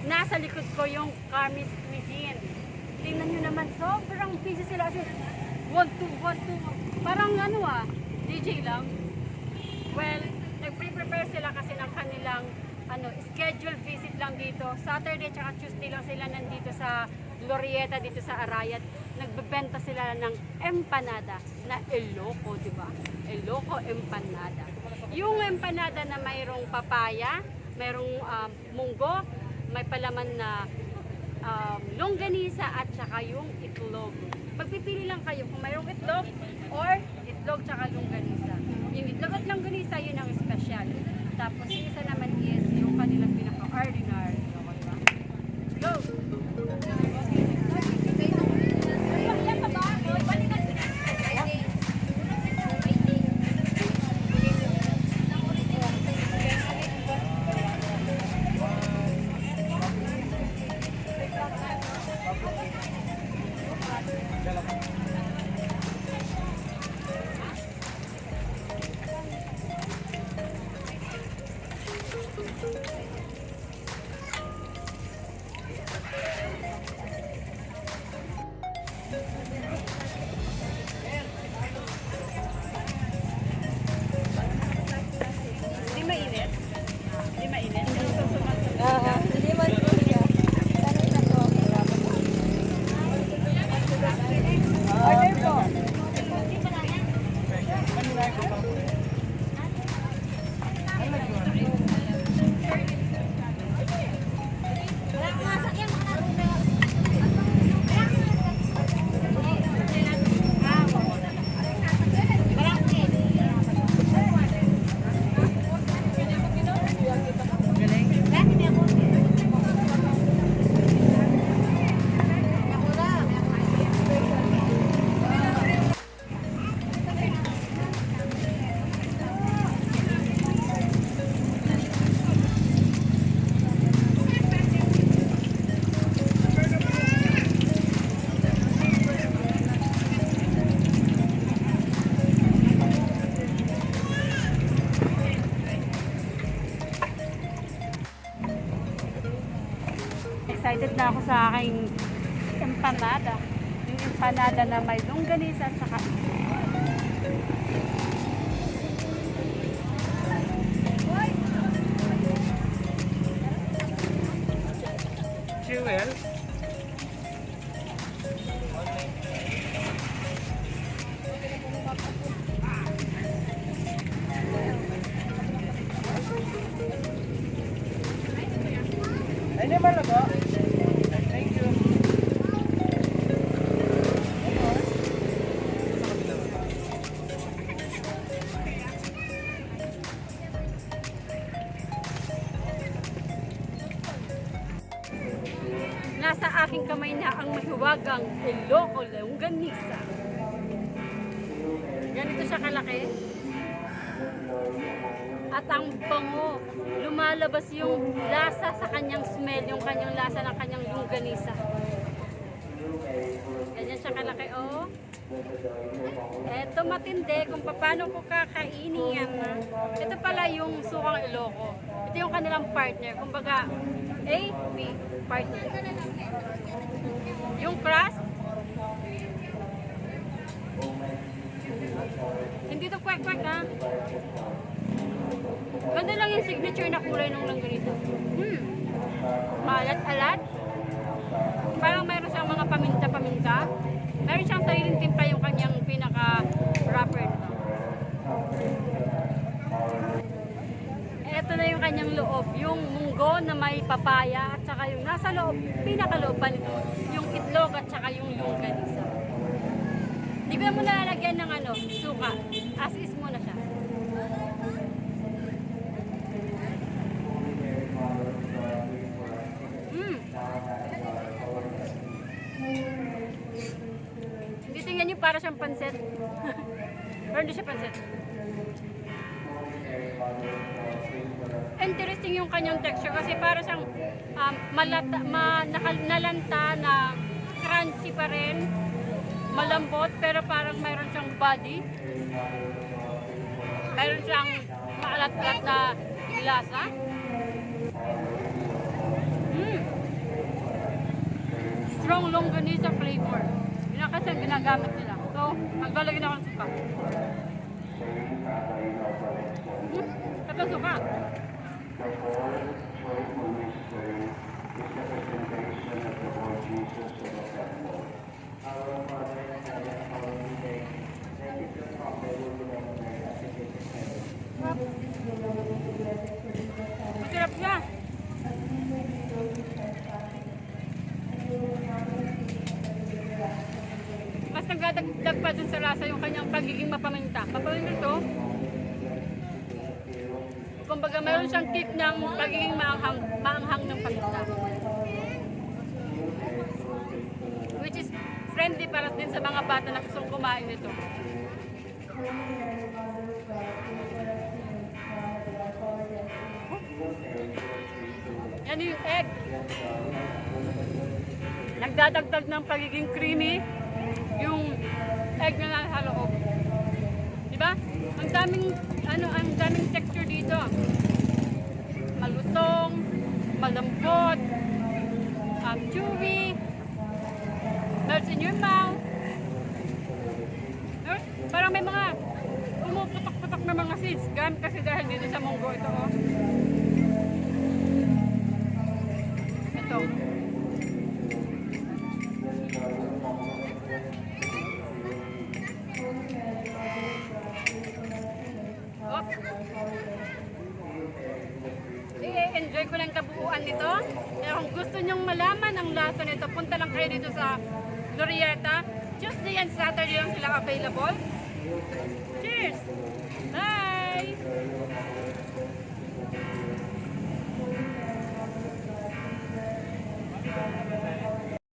nasa likod ko yung Carmi's Cuisine. Tingnan nyo naman, sobrang busy sila. Kasi, want to. Parang DJ lang. Well, nag-prepare sila kasi ng kanilang schedule visit lang dito. Saturday at Tuesday lang sila nandito sa Glorieta, dito sa Arayat. Nagbebenta sila ng empanada na Ilocos, di ba? Ilocos empanada. Yung empanada na mayroong papaya, mayroong munggo, may palaman na longganisa at saka yung itlog. Pagpipili lang kayo kung mayroong itlog or itlog tsaka longganisa. Yung itlog at longganisa, yun ang special. Tapos yung isa naman is yung kanilang pinaka-ordinary. Go! Hindi mainit? Hindi mainit? Hindi man po siya. Kanina po. Order po. Excited na ako sa aking empanada. Yung empanada na may longganisa at saka Jewel. Ini mana kok? Thank you. nasa aking kamay na ang mahiwagang Ilocos longganisa. Ganito siya kalaki. At ang bango, lumalabas yung lasa sa kanyang smell, yung kanyang lasa ng kanyang longganisa. Ganyan siya kalaki, oh. Eto matindi kung paano ko kakainin yan. Ito pala yung sukang Ilocos. Ito yung kanilang partner. Kumbaga, A, B, partner. Yung crust, hindi to kwek-kwek ha. Ganda lang yung signature na kulay ng longganisa. Maalat-alat. Parang meron siyang mga paminta-paminta. Meron siyang sariling timpla yung kanyang pinaka-wrapper. Ito na yung kanyang loob. Yung munggo na may papaya at saka yung nasa loob, pinaka-loob pa nito, yung itlog at saka yung longganisa. Hindi ko na muna lalagyan ng suka. As is muna siya. Hindi tingnan niyo para siyang pansit. Pero hindi siya pansit. Interesting yung kanyang texture kasi para siyang nalanta na crunchy pa rin. Malambot pero parang mayroon siyang body. Mayroon siyang maalat-alat na lasa. strong longganisa flavor. Yun ang kasi ang ginagamit nila. So, maglalagyan ako ng suka. Ito suka. Masarap siya. Mas nagdadagdag pa dun sa lasa yung kanyang pagiging mapaminta. Mapaminta to. Kumbaga mayroon siyang kick ng pagiging maanghang ng paminta. Which is friendly para din sa mga bata na gustong kumain nito. Yan yung egg. Nagdadagdag ng pagiging creamy yung egg na nasa loob. Diba? Ang daming texture dito. Malutong, malambot, chewy, melts in your mouth. Parang may mga pumuputok-putok na mga seeds. Gamit kasi dahil dito sa munggo ito. Oh. Ito. Oh. I-enjoy ko lang kabuuan nito. Kaya kung gusto nyong malaman ang lasa nito, punta lang kayo dito sa Glorieta. Tuesday and Saturday lang sila available. Cheers! Bye!